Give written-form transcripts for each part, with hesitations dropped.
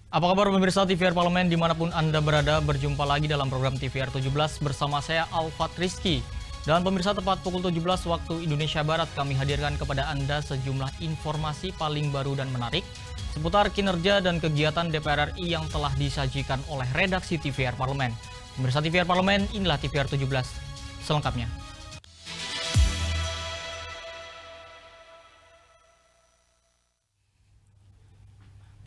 Apa kabar pemirsa TVR Parlemen dimanapun Anda berada, berjumpa lagi dalam program TVR 17 bersama saya Alfat Rizky. Dan pemirsa, tepat pukul 17 waktu Indonesia Barat kami hadirkan kepada Anda sejumlah informasi paling baru dan menarik seputar kinerja dan kegiatan DPR RI yang telah disajikan oleh redaksi TVR Parlemen. Pemirsa TVR Parlemen, inilah TVR 17 selengkapnya.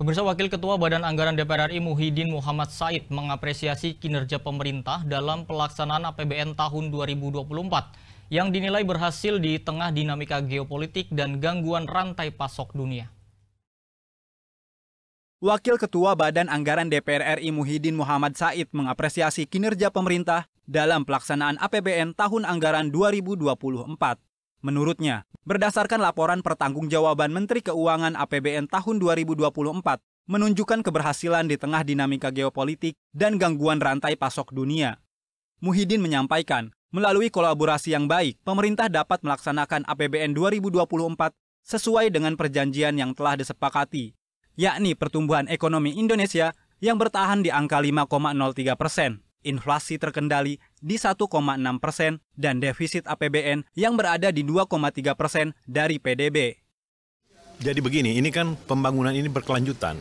Pemirsa, Wakil Ketua Badan Anggaran DPR RI Muhyiddin Muhammad Said mengapresiasi kinerja pemerintah dalam pelaksanaan APBN tahun 2024 yang dinilai berhasil di tengah dinamika geopolitik dan gangguan rantai pasok dunia. Wakil Ketua Badan Anggaran DPR RI Muhyiddin Muhammad Said mengapresiasi kinerja pemerintah dalam pelaksanaan APBN tahun anggaran 2024. Menurutnya, berdasarkan laporan pertanggungjawaban Menteri Keuangan APBN tahun 2024, menunjukkan keberhasilan di tengah dinamika geopolitik dan gangguan rantai pasok dunia. Muhyiddin menyampaikan, melalui kolaborasi yang baik, pemerintah dapat melaksanakan APBN 2024 sesuai dengan perjanjian yang telah disepakati, yakni pertumbuhan ekonomi Indonesia yang bertahan di angka 5,03%. Inflasi terkendali di 1,6% dan defisit APBN yang berada di 2,3% dari PDB. Jadi begini, ini kan pembangunan ini berkelanjutan,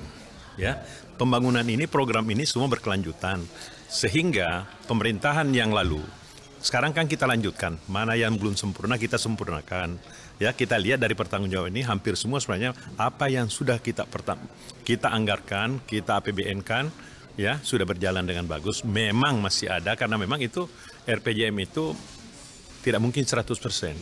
ya. Pembangunan ini, program ini semua berkelanjutan, sehingga pemerintahan yang lalu, sekarang kan kita lanjutkan, mana yang belum sempurna kita sempurnakan. Ya, kita lihat dari pertanggungjawaban ini hampir semua sebenarnya apa yang sudah kita anggarkan, kita APBN-kan, ya, sudah berjalan dengan bagus. Memang masih ada, karena memang itu RPJM itu tidak mungkin 100%.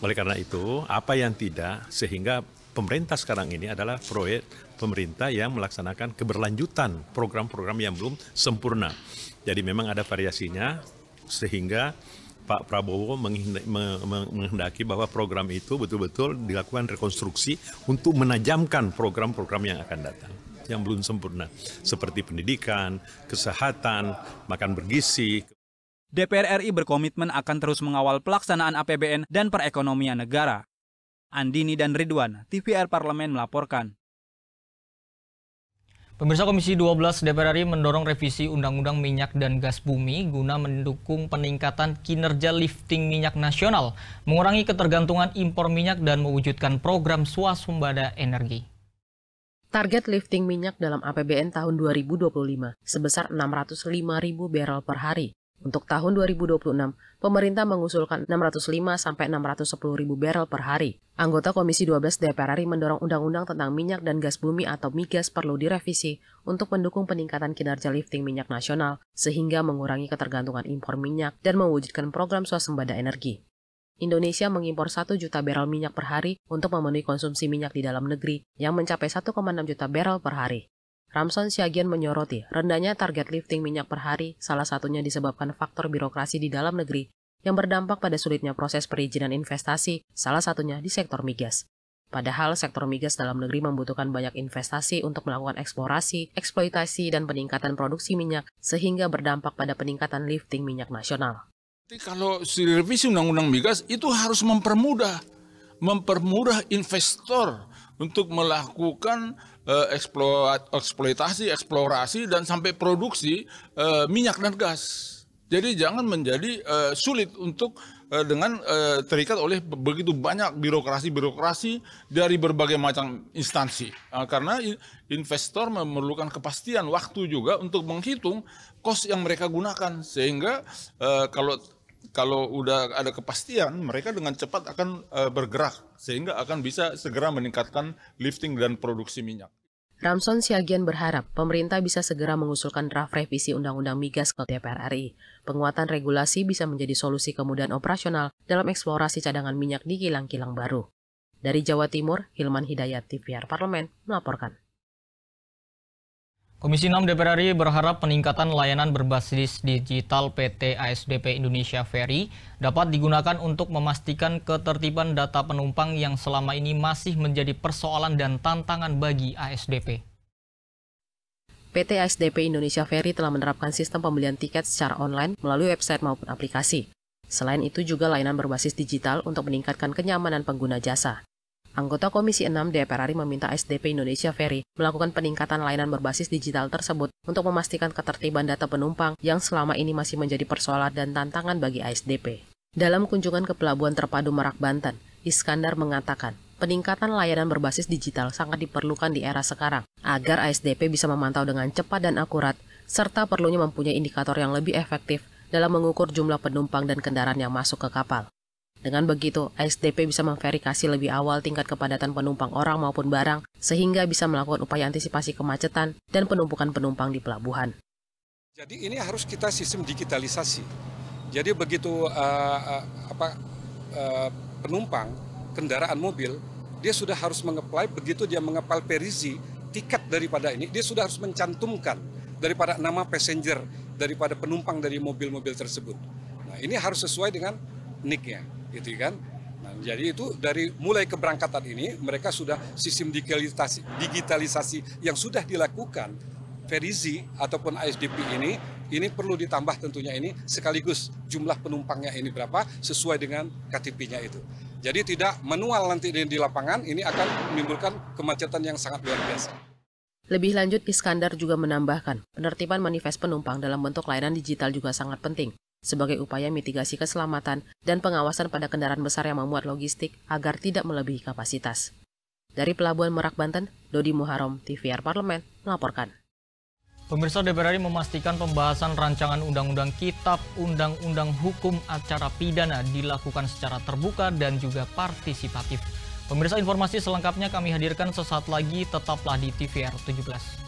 Oleh karena itu, apa yang tidak, sehingga pemerintah sekarang ini adalah proyek pemerintah yang melaksanakan keberlanjutan program-program yang belum sempurna. Jadi memang ada variasinya, sehingga Pak Prabowo menghendaki bahwa program itu betul-betul dilakukan rekonstruksi untuk menajamkan program-program yang akan datang, yang belum sempurna, seperti pendidikan, kesehatan, makan bergizi. DPR RI berkomitmen akan terus mengawal pelaksanaan APBN dan perekonomian negara. Andini dan Ridwan, TVR Parlemen melaporkan. Pemirsa, Komisi 12 DPR RI mendorong revisi Undang-Undang Minyak dan Gas Bumi guna mendukung peningkatan kinerja lifting minyak nasional, mengurangi ketergantungan impor minyak dan mewujudkan program swasembada energi. Target lifting minyak dalam APBN tahun 2025 sebesar 605.000 barrel per hari. Untuk tahun 2026, pemerintah mengusulkan 605-610.000 barrel per hari. Anggota Komisi 12 DPR RI mendorong Undang-Undang tentang Minyak dan Gas Bumi atau Migas perlu direvisi untuk mendukung peningkatan kinerja lifting minyak nasional, sehingga mengurangi ketergantungan impor minyak dan mewujudkan program swasembada energi. Indonesia mengimpor 1 juta barrel minyak per hari untuk memenuhi konsumsi minyak di dalam negeri yang mencapai 1,6 juta barrel per hari. Ramson Siagian menyoroti rendahnya target lifting minyak per hari salah satunya disebabkan faktor birokrasi di dalam negeri yang berdampak pada sulitnya proses perizinan investasi, salah satunya di sektor migas. Padahal sektor migas dalam negeri membutuhkan banyak investasi untuk melakukan eksplorasi, eksploitasi, dan peningkatan produksi minyak sehingga berdampak pada peningkatan lifting minyak nasional. Kalau revisi Undang-Undang Migas itu harus mempermudah investor untuk melakukan eksploitasi, eksplorasi, dan sampai produksi minyak dan gas. Jadi jangan menjadi sulit untuk terikat oleh begitu banyak birokrasi dari berbagai macam instansi. Karena investor memerlukan kepastian waktu juga untuk menghitung kos yang mereka gunakan, sehingga kalau udah ada kepastian, mereka dengan cepat akan bergerak, sehingga akan bisa segera meningkatkan lifting dan produksi minyak. Ramson Siagian berharap pemerintah bisa segera mengusulkan draft revisi Undang-Undang Migas ke DPR RI. Penguatan regulasi bisa menjadi solusi kemudahan operasional dalam eksplorasi cadangan minyak di kilang-kilang baru. Dari Jawa Timur, Hilman Hidayat, TVR Parlemen, melaporkan. Komisi 6 DPR RI berharap peningkatan layanan berbasis digital PT ASDP Indonesia Ferry dapat digunakan untuk memastikan ketertiban data penumpang yang selama ini masih menjadi persoalan dan tantangan bagi ASDP. PT ASDP Indonesia Ferry telah menerapkan sistem pembelian tiket secara online melalui website maupun aplikasi. Selain itu juga layanan berbasis digital untuk meningkatkan kenyamanan pengguna jasa. Anggota Komisi 6 DPR RI meminta SDP Indonesia Ferry melakukan peningkatan layanan berbasis digital tersebut untuk memastikan ketertiban data penumpang yang selama ini masih menjadi persoalan dan tantangan bagi ASDP. Dalam kunjungan ke Pelabuhan Terpadu Merak, Banten, Iskandar mengatakan, peningkatan layanan berbasis digital sangat diperlukan di era sekarang agar ASDP bisa memantau dengan cepat dan akurat, serta perlunya mempunyai indikator yang lebih efektif dalam mengukur jumlah penumpang dan kendaraan yang masuk ke kapal. Dengan begitu, ASDP bisa memverifikasi lebih awal tingkat kepadatan penumpang orang maupun barang, sehingga bisa melakukan upaya antisipasi kemacetan dan penumpukan penumpang di pelabuhan. Jadi ini harus kita sistem digitalisasi. Jadi begitu penumpang kendaraan mobil, dia sudah harus mengapply, begitu dia mengapply perisi tiket daripada ini, dia sudah harus mencantumkan daripada nama passenger, daripada penumpang dari mobil-mobil tersebut. Nah, ini harus sesuai dengan NIK-nya. Gitu kan. Nah, jadi itu dari mulai keberangkatan ini mereka sudah sistem digitalisasi yang sudah dilakukan. Verizi ataupun ASDP ini perlu ditambah tentunya ini sekaligus jumlah penumpangnya ini berapa sesuai dengan KTP-nya itu. Jadi tidak manual nanti di lapangan, ini akan menimbulkan kemacetan yang sangat luar biasa. Lebih lanjut, Iskandar juga menambahkan, penertiban manifest penumpang dalam bentuk layanan digital juga sangat penting sebagai upaya mitigasi keselamatan dan pengawasan pada kendaraan besar yang memuat logistik agar tidak melebihi kapasitas. Dari Pelabuhan Merak, Banten, Dodi Muharom, TVR Parlemen, melaporkan. Pemirsa, DPR RI memastikan pembahasan rancangan undang-undang Kitab Undang-Undang Hukum Acara Pidana dilakukan secara terbuka dan juga partisipatif. Pemirsa, informasi selengkapnya kami hadirkan sesaat lagi, tetaplah di TVR 17.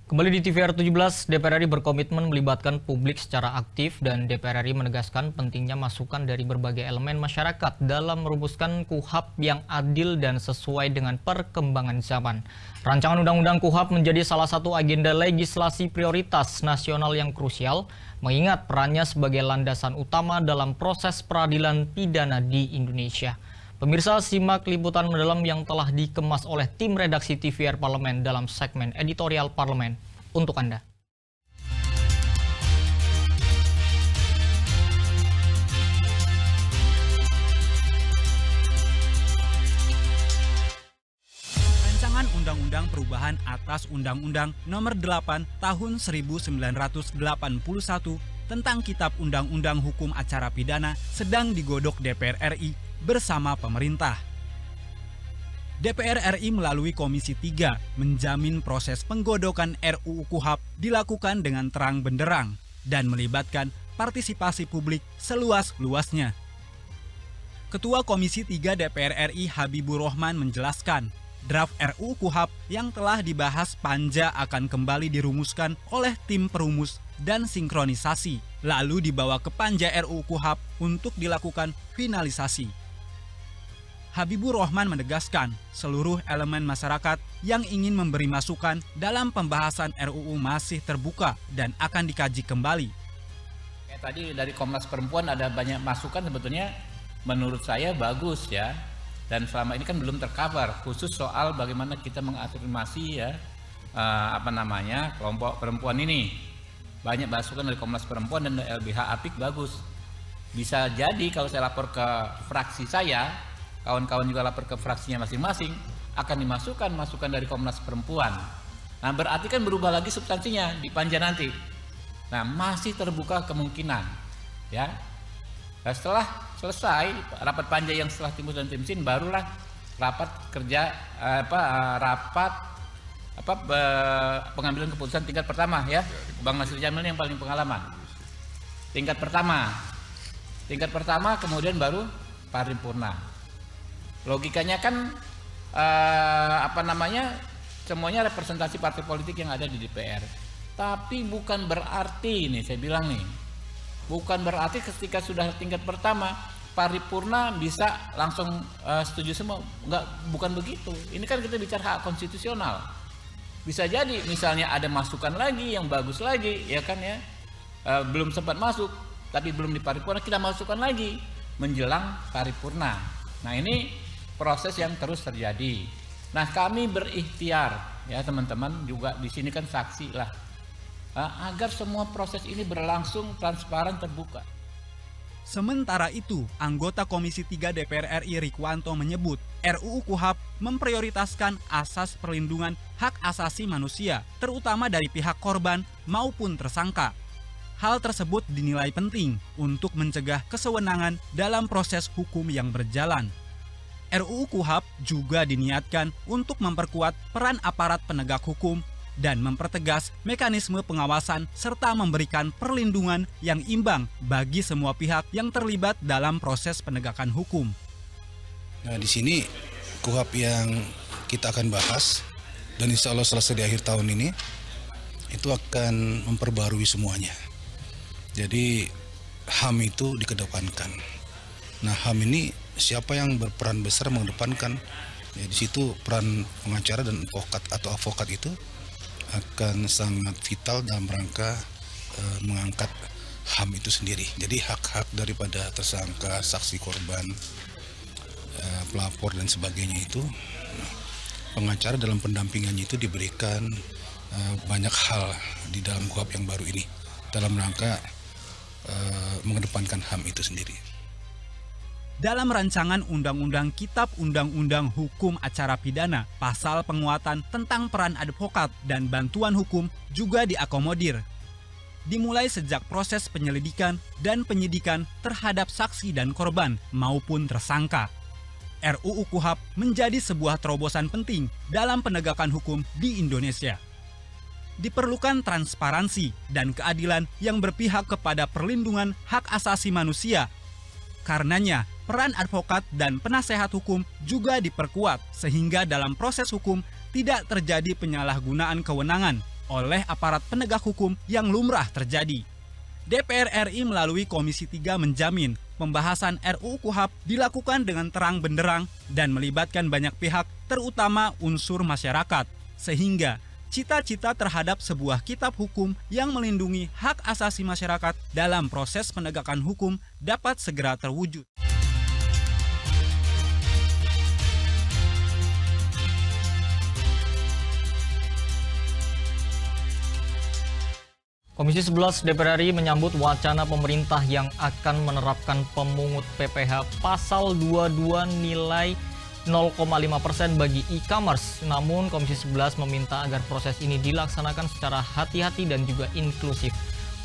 Kembali di TVR 17, DPR RI berkomitmen melibatkan publik secara aktif dan DPR RI menegaskan pentingnya masukan dari berbagai elemen masyarakat dalam merumuskan KUHP yang adil dan sesuai dengan perkembangan zaman. Rancangan Undang-Undang KUHP menjadi salah satu agenda legislasi prioritas nasional yang krusial, mengingat perannya sebagai landasan utama dalam proses peradilan pidana di Indonesia. Pemirsa, simak liputan mendalam yang telah dikemas oleh tim redaksi TVR Parlemen dalam segmen editorial Parlemen untuk Anda. Rancangan Undang-Undang Perubahan atas Undang-Undang Nomor 8 Tahun 1981 tentang Kitab Undang-Undang Hukum Acara Pidana sedang digodok DPR RI bersama pemerintah. DPR RI melalui Komisi 3 menjamin proses penggodokan RUU KUHP dilakukan dengan terang benderang dan melibatkan partisipasi publik seluas-luasnya. Ketua Komisi 3 DPR RI Habibur Rahman menjelaskan, draft RUU KUHP yang telah dibahas Panja akan kembali dirumuskan oleh tim perumus dan sinkronisasi, lalu dibawa ke Panja RUU KUHP untuk dilakukan finalisasi. Habibur Rahman menegaskan seluruh elemen masyarakat yang ingin memberi masukan dalam pembahasan RUU masih terbuka dan akan dikaji kembali. Tadi dari Komnas Perempuan ada banyak masukan, sebetulnya menurut saya bagus ya. Dan selama ini kan belum tercover khusus soal bagaimana kita mengafirmasi ya kelompok perempuan ini. Banyak masukan dari Komnas Perempuan dan LBH Apik bagus. Bisa jadi kalau saya lapor ke fraksi saya, kawan-kawan juga lapor ke fraksinya masing-masing, akan dimasukkan masukan dari Komnas Perempuan. Nah, berarti kan berubah lagi substansinya di panja nanti. Nah, masih terbuka kemungkinan, ya. Nah, setelah selesai rapat panja yang setelah timbul dan timsin, barulah rapat kerja pengambilan keputusan tingkat pertama, ya. Bang Nasir Jamil yang paling pengalaman. Tingkat pertama kemudian baru paripurna. Logikanya kan semuanya representasi partai politik yang ada di DPR. Tapi bukan berarti nih, saya bilang nih, bukan berarti ketika sudah tingkat pertama paripurna bisa langsung setuju semua. Bukan begitu. Ini kan kita bicara hak konstitusional. Bisa jadi misalnya ada masukan lagi yang bagus lagi, ya kan ya, belum sempat masuk, tapi belum di paripurna, kita masukkan lagi menjelang paripurna. Nah, ini proses yang terus terjadi. Nah, kami berikhtiar, ya teman-teman, juga di sini kan saksi lah, agar semua proses ini berlangsung transparan, terbuka. Sementara itu, anggota Komisi 3 DPR RI Rikwanto menyebut RUU KUHP memprioritaskan asas perlindungan hak asasi manusia, terutama dari pihak korban maupun tersangka. Hal tersebut dinilai penting untuk mencegah kesewenangan dalam proses hukum yang berjalan. RUU KUHP juga diniatkan untuk memperkuat peran aparat penegak hukum dan mempertegas mekanisme pengawasan serta memberikan perlindungan yang imbang bagi semua pihak yang terlibat dalam proses penegakan hukum. Nah, di sini KUHP yang kita akan bahas dan insya Allah selesai di akhir tahun ini itu akan memperbarui semuanya. Jadi HAM itu dikedepankan. Nah, HAM ini siapa yang berperan besar mengedepankan, ya di situ peran pengacara dan advokat itu akan sangat vital dalam rangka mengangkat HAM itu sendiri. Jadi hak-hak daripada tersangka, saksi korban, pelapor dan sebagainya itu, pengacara dalam pendampingannya itu diberikan banyak hal di dalam KUHP yang baru ini dalam rangka mengedepankan HAM itu sendiri. Dalam rancangan Undang-Undang Kitab Undang-Undang Hukum Acara Pidana, pasal penguatan tentang peran advokat dan bantuan hukum juga diakomodir. Dimulai sejak proses penyelidikan dan penyidikan terhadap saksi dan korban maupun tersangka. RUU KUHP menjadi sebuah terobosan penting dalam penegakan hukum di Indonesia. Diperlukan transparansi dan keadilan yang berpihak kepada perlindungan hak asasi manusia. Karenanya, peran advokat dan penasehat hukum juga diperkuat sehingga dalam proses hukum tidak terjadi penyalahgunaan kewenangan oleh aparat penegak hukum yang lumrah terjadi. DPR RI melalui Komisi 3 menjamin pembahasan RUU KUHP dilakukan dengan terang benderang dan melibatkan banyak pihak, terutama unsur masyarakat, sehingga cita-cita terhadap sebuah kitab hukum yang melindungi hak asasi masyarakat dalam proses penegakan hukum dapat segera terwujud. Komisi 11 DPR RI menyambut wacana pemerintah yang akan menerapkan pemungut PPh pasal 22 nilai 0,5% bagi e-commerce. Namun Komisi 11 meminta agar proses ini dilaksanakan secara hati-hati dan juga inklusif.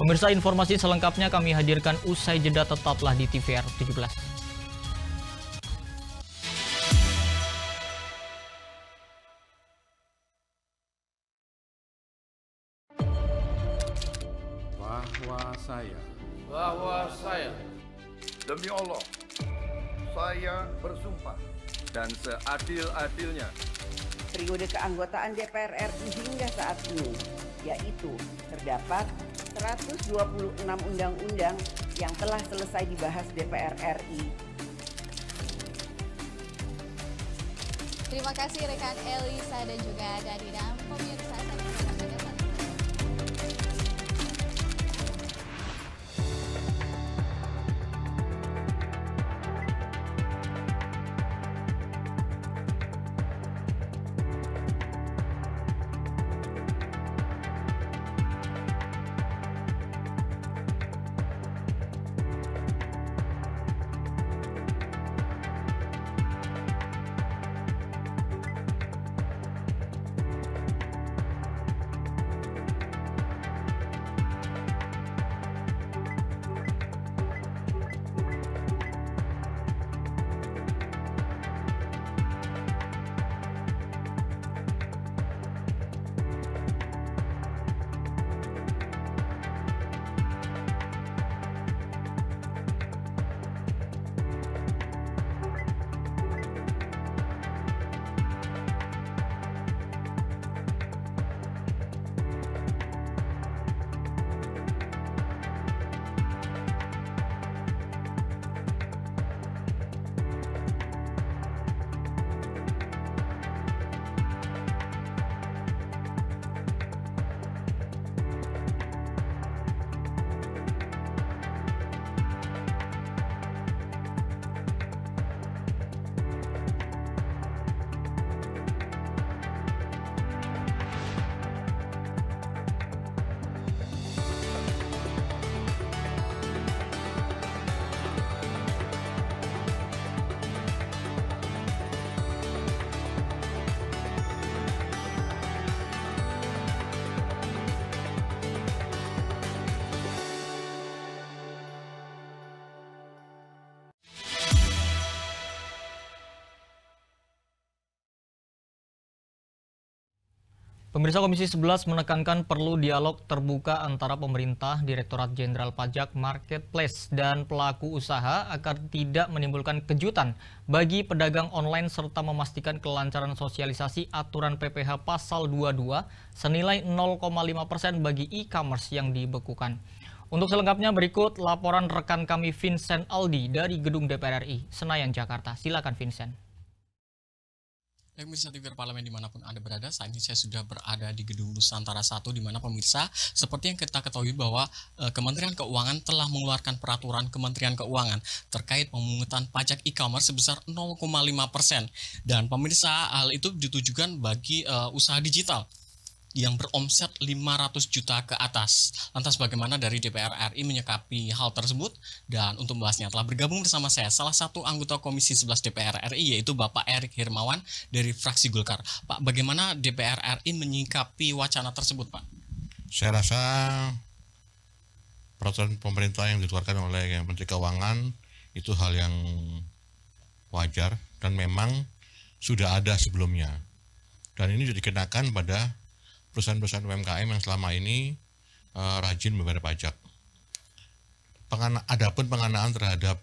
Pemirsa, informasi selengkapnya kami hadirkan usai jeda, tetaplah di TVR 17. Bahwa saya demi Allah saya bersumpah dan seadil-adilnya periode keanggotaan DPR RI hingga saat ini, yaitu terdapat 126 undang-undang yang telah selesai dibahas DPR RI. Terima kasih rekan Elisa dan juga Dadina. Pemirsa, Pemirsa, Komisi 11 menekankan perlu dialog terbuka antara pemerintah, Direktorat Jenderal Pajak, Marketplace, dan pelaku usaha agar tidak menimbulkan kejutan bagi pedagang online serta memastikan kelancaran sosialisasi aturan PPh Pasal 22 senilai 0,5% bagi e-commerce yang dibekukan. Untuk selengkapnya berikut laporan rekan kami Vincent Aldi dari Gedung DPR RI, Senayan, Jakarta. Silakan Vincent. Pemirsa TVR Parlemen dimanapun Anda berada, saat ini saya sudah berada di Gedung Nusantara 1, di mana pemirsa seperti yang kita ketahui bahwa Kementerian Keuangan telah mengeluarkan peraturan Kementerian Keuangan terkait pemungutan pajak e-commerce sebesar 0,5%. Dan pemirsa, hal itu ditujukan bagi usaha digital yang beromset 500 juta ke atas. Lantas bagaimana dari DPR RI menyikapi hal tersebut? Dan untuk membahasnya telah bergabung bersama saya salah satu anggota Komisi 11 DPR RI, yaitu Bapak Erick Hermawan dari fraksi Golkar. Pak, bagaimana DPR RI menyikapi wacana tersebut, Pak? Saya rasa peraturan pemerintah yang dikeluarkan oleh Menteri Keuangan itu hal yang wajar dan memang sudah ada sebelumnya. Dan ini sudah dikenakan pada perusahaan-perusahaan UMKM yang selama ini rajin membayar pajak. Adapun pengenaan terhadap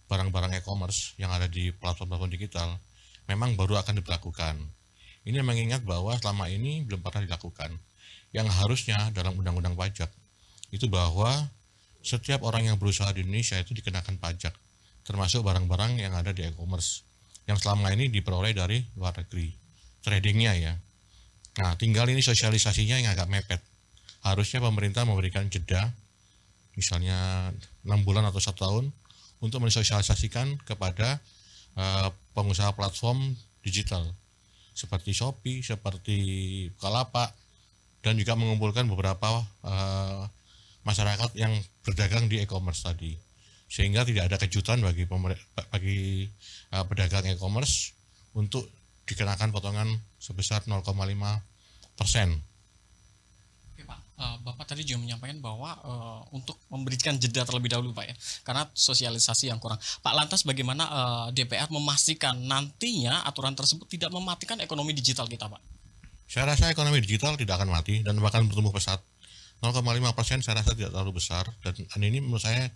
barang-barang e-commerce yang ada di platform-platform digital memang baru akan diberlakukan. Ini mengingat bahwa selama ini belum pernah dilakukan. Yang harusnya dalam undang-undang pajak itu bahwa setiap orang yang berusaha di Indonesia itu dikenakan pajak, termasuk barang-barang yang ada di e-commerce yang selama ini diperoleh dari luar negeri, tradingnya ya. Nah, tinggal ini sosialisasinya yang agak mepet. Harusnya pemerintah memberikan jeda, misalnya 6 bulan atau 1 tahun, untuk mensosialisasikan kepada pengusaha platform digital, seperti Shopee, seperti Bukalapak, dan juga mengumpulkan beberapa masyarakat yang berdagang di e-commerce tadi. Sehingga tidak ada kejutan bagi pedagang e-commerce untuk dikenakan potongan sebesar 0,5%. Oke, Pak. Bapak tadi juga menyampaikan bahwa untuk memberikan jeda terlebih dahulu, Pak, ya, karena sosialisasi yang kurang. Pak, lantas bagaimana DPR memastikan nantinya aturan tersebut tidak mematikan ekonomi digital kita, Pak? Saya rasa ekonomi digital tidak akan mati dan bahkan bertumbuh pesat. 0,5% saya rasa tidak terlalu besar, dan ini menurut saya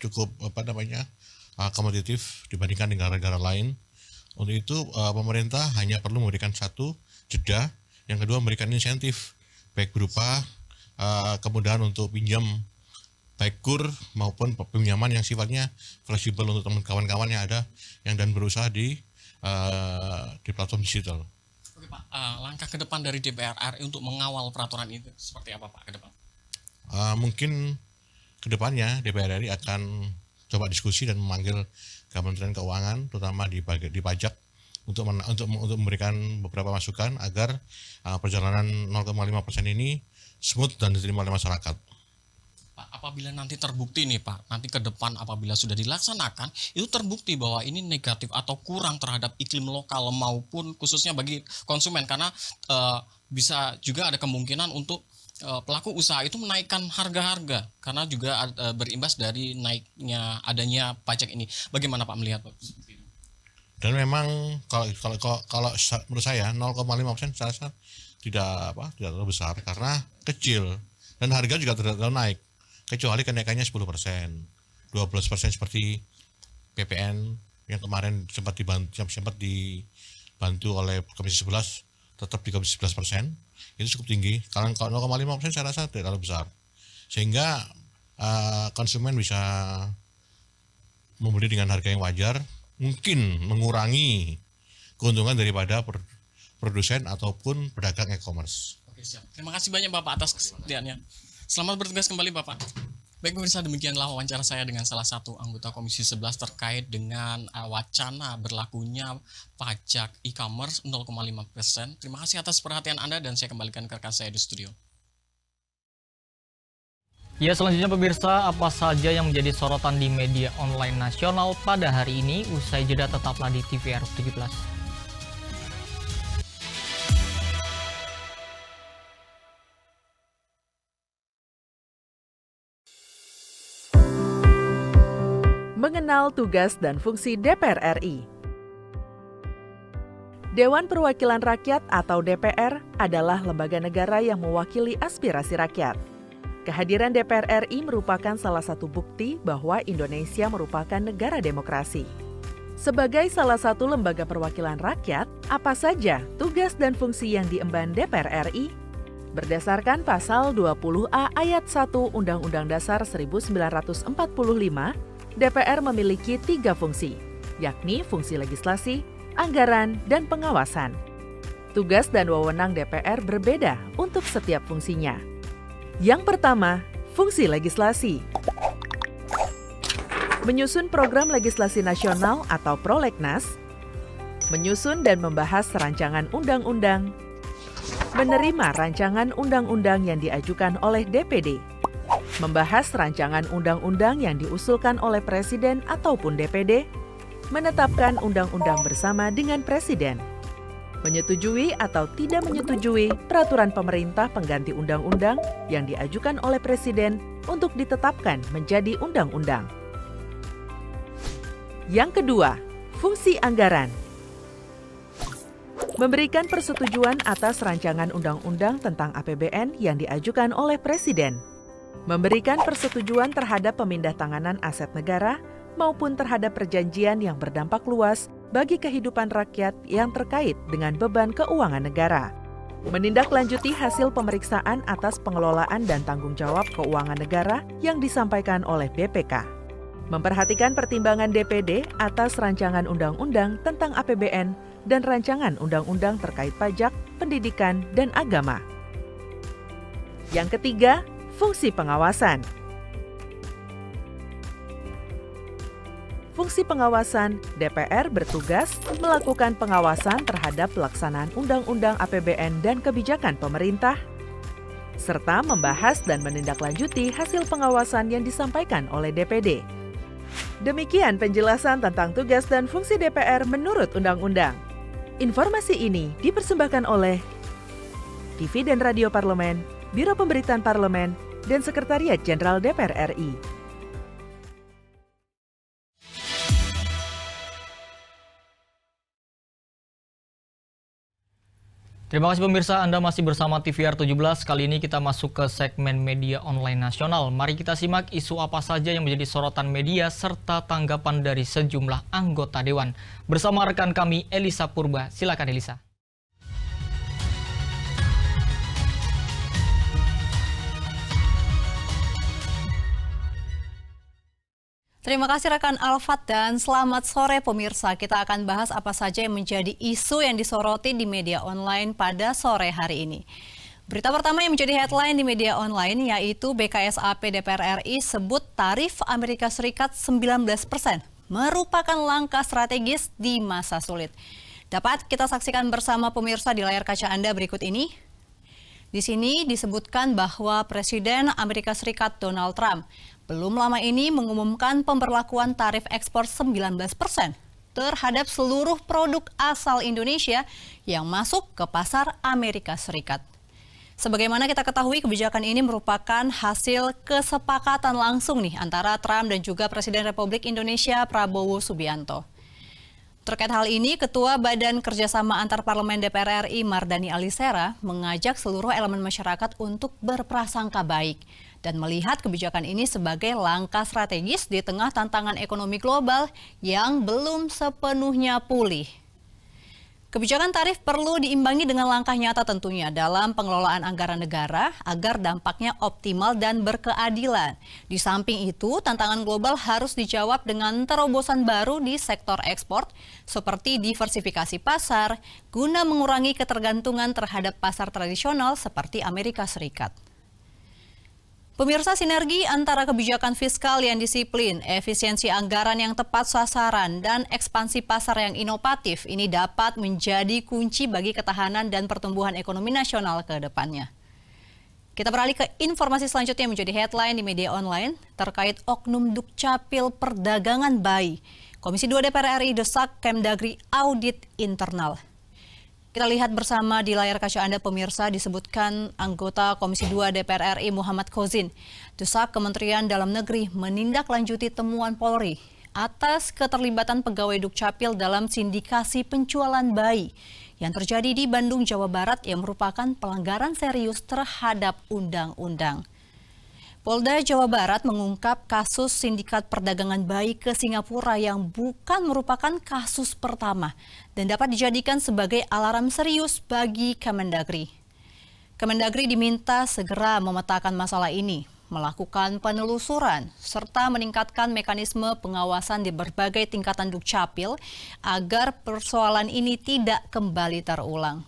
cukup kompetitif dibandingkan negara-negara lain. Untuk itu pemerintah hanya perlu memberikan satu jeda, yang kedua memberikan insentif baik berupa kemudahan untuk pinjam baik KUR maupun pinjaman yang sifatnya fleksibel untuk kawan-kawan yang ada yang dan berusaha di platform digital. Oke, Pak, langkah ke depan dari DPR RI untuk mengawal peraturan itu seperti apa, Pak, ke depan? Mungkin ke depannya DPR RI akan coba diskusi dan memanggil Kementerian Keuangan, terutama di pajak, untuk memberikan beberapa masukan agar perjalanan 0,5% ini smooth dan diterima oleh masyarakat. Pak, apabila nanti terbukti nih, Pak, nanti ke depan apabila sudah dilaksanakan, itu terbukti bahwa ini negatif atau kurang terhadap iklim lokal maupun khususnya bagi konsumen, karena bisa juga ada kemungkinan untuk pelaku usaha itu menaikkan harga-harga karena juga berimbas dari naiknya adanya pajak ini. Bagaimana Pak melihat, Pak? Dan memang kalau menurut saya 0,5% saya rasa tidak terlalu besar karena kecil dan harga juga tidak terlalu naik, kecuali kenaikannya 10%, 12% seperti PPN yang kemarin sempat dibantu oleh Komisi 11, tetap di Komisi 11%. Itu cukup tinggi. Kalau 0,5% saya rasa tidak terlalu besar, sehingga konsumen bisa membeli dengan harga yang wajar, mungkin mengurangi keuntungan daripada produsen ataupun pedagang e-commerce. Oke, siap. Terima kasih banyak Bapak atas kesediaannya. Selamat bertugas kembali, Bapak. Baik pemirsa, demikianlah wawancara saya dengan salah satu anggota Komisi 11 terkait dengan wacana berlakunya pajak e-commerce 0,5%. Terima kasih atas perhatian Anda dan saya kembalikan ke rekan saya di studio. Ya, selanjutnya pemirsa, apa saja yang menjadi sorotan di media online nasional pada hari ini? Usai jeda tetaplah di TVR 17. Mengenal tugas dan fungsi DPR RI. Dewan Perwakilan Rakyat atau DPR adalah lembaga negara yang mewakili aspirasi rakyat. Kehadiran DPR RI merupakan salah satu bukti bahwa Indonesia merupakan negara demokrasi. Sebagai salah satu lembaga perwakilan rakyat, apa saja tugas dan fungsi yang diemban DPR RI? Berdasarkan pasal 20A ayat 1 Undang-Undang Dasar 1945, DPR memiliki 3 fungsi, yakni fungsi legislasi, anggaran, dan pengawasan. Tugas dan wewenang DPR berbeda untuk setiap fungsinya. Yang pertama, fungsi legislasi. Menyusun program legislasi nasional atau prolegnas, menyusun dan membahas rancangan undang-undang, menerima rancangan undang-undang yang diajukan oleh DPD, membahas rancangan undang-undang yang diusulkan oleh Presiden ataupun DPD, menetapkan undang-undang bersama dengan Presiden, menyetujui atau tidak menyetujui peraturan pemerintah pengganti undang-undang yang diajukan oleh Presiden untuk ditetapkan menjadi undang-undang. Yang kedua, fungsi anggaran. Memberikan persetujuan atas rancangan undang-undang tentang APBN yang diajukan oleh Presiden. Memberikan persetujuan terhadap pemindahntanganan aset negara maupun terhadap perjanjian yang berdampak luas bagi kehidupan rakyat yang terkait dengan beban keuangan negara. Menindaklanjuti hasil pemeriksaan atas pengelolaan dan tanggung jawab keuangan negara yang disampaikan oleh BPK. Memperhatikan pertimbangan DPD atas rancangan undang-undang tentang APBN dan rancangan undang-undang terkait pajak, pendidikan, dan agama. Yang ketiga, fungsi pengawasan. Fungsi pengawasan, DPR bertugas melakukan pengawasan terhadap pelaksanaan Undang-Undang APBN dan kebijakan pemerintah, serta membahas dan menindaklanjuti hasil pengawasan yang disampaikan oleh DPD. Demikian penjelasan tentang tugas dan fungsi DPR menurut Undang-Undang. Informasi ini dipersembahkan oleh TV dan Radio Parlemen, Biro Pemberitaan Parlemen, dan Sekretariat Jenderal DPR RI. Terima kasih pemirsa, Anda masih bersama TVR 17. Kali ini kita masuk ke segmen media online nasional. Mari kita simak isu apa saja yang menjadi sorotan media serta tanggapan dari sejumlah anggota Dewan. Bersama rekan kami Elisa Purba. Silakan Elisa. Terima kasih rekan Alfat dan selamat sore pemirsa. Kita akan bahas apa saja yang menjadi isu yang disoroti di media online pada sore hari ini. Berita pertama yang menjadi headline di media online yaitu BKSAP DPR RI sebut tarif Amerika Serikat 19% merupakan langkah strategis di masa sulit. Dapat kita saksikan bersama pemirsa di layar kaca Anda berikut ini. Di sini disebutkan bahwa Presiden Amerika Serikat Donald Trump belum lama ini mengumumkan pemberlakuan tarif ekspor 19% terhadap seluruh produk asal Indonesia yang masuk ke pasar Amerika Serikat. Sebagaimana kita ketahui, kebijakan ini merupakan hasil kesepakatan langsung antara Trump dan juga Presiden Republik Indonesia Prabowo Subianto. Terkait hal ini, Ketua Badan Kerjasama Antarparlemen DPR RI Mardani Alisera mengajak seluruh elemen masyarakat untuk berprasangka baik dan melihat kebijakan ini sebagai langkah strategis di tengah tantangan ekonomi global yang belum sepenuhnya pulih. Kebijakan tarif perlu diimbangi dengan langkah nyata tentunya dalam pengelolaan anggaran negara agar dampaknya optimal dan berkeadilan. Di samping itu, tantangan global harus dijawab dengan terobosan baru di sektor ekspor seperti diversifikasi pasar guna mengurangi ketergantungan terhadap pasar tradisional seperti Amerika Serikat. Pemirsa, sinergi antara kebijakan fiskal yang disiplin, efisiensi anggaran yang tepat sasaran, dan ekspansi pasar yang inovatif ini dapat menjadi kunci bagi ketahanan dan pertumbuhan ekonomi nasional ke depannya. Kita beralih ke informasi selanjutnya yang menjadi headline di media online terkait oknum Dukcapil Perdagangan Bayi. Komisi 2 DPR RI desak Kemdagri audit internal. Kita lihat bersama di layar kaca Anda pemirsa, disebutkan anggota Komisi 2 DPR RI Muhammad Kozin desak Kementerian Dalam Negeri menindaklanjuti temuan Polri atas keterlibatan pegawai Dukcapil dalam sindikasi penjualan bayi yang terjadi di Bandung, Jawa Barat yang merupakan pelanggaran serius terhadap undang-undang. Polda Jawa Barat mengungkap kasus sindikat perdagangan bayi ke Singapura yang bukan merupakan kasus pertama dan dapat dijadikan sebagai alarm serius bagi Kemendagri. Kemendagri diminta segera memetakan masalah ini, melakukan penelusuran, serta meningkatkan mekanisme pengawasan di berbagai tingkatan Dukcapil agar persoalan ini tidak kembali terulang.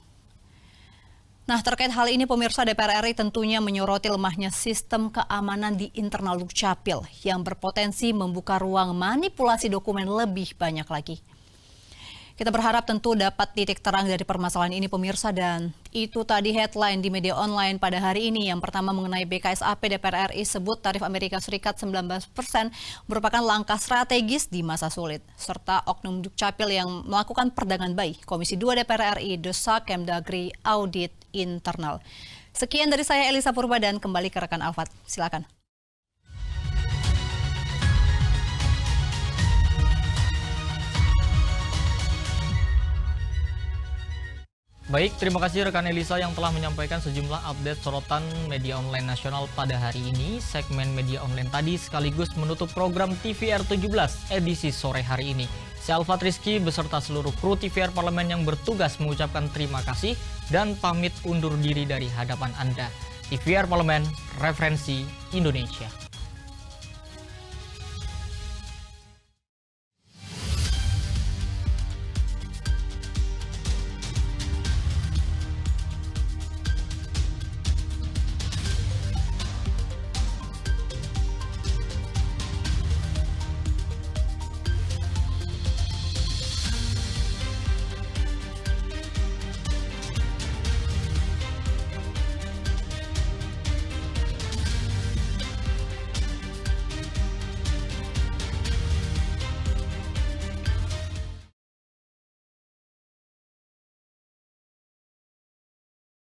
Nah, terkait hal ini, pemirsa, DPR RI tentunya menyoroti lemahnya sistem keamanan di internal Dukcapil yang berpotensi membuka ruang manipulasi dokumen lebih banyak lagi. Kita berharap tentu dapat titik terang dari permasalahan ini, pemirsa, dan itu tadi headline di media online pada hari ini. Yang pertama mengenai BKSAP, DPR RI sebut tarif Amerika Serikat 19% merupakan langkah strategis di masa sulit, serta oknum Dukcapil yang melakukan perdagangan bayi. Komisi 2 DPR RI desak Kemdagri audit internal. Sekian dari saya, Elisa Purba, dan kembali ke rekan Alfat. Silakan. Baik, terima kasih rekan Elisa yang telah menyampaikan sejumlah update sorotan media online nasional pada hari ini. Segmen media online tadi sekaligus menutup program TVR 17 edisi sore hari ini. Saya Alfat Rizky beserta seluruh kru TVR Parlemen yang bertugas mengucapkan terima kasih dan pamit undur diri dari hadapan Anda. TVR Parlemen, referensi Indonesia.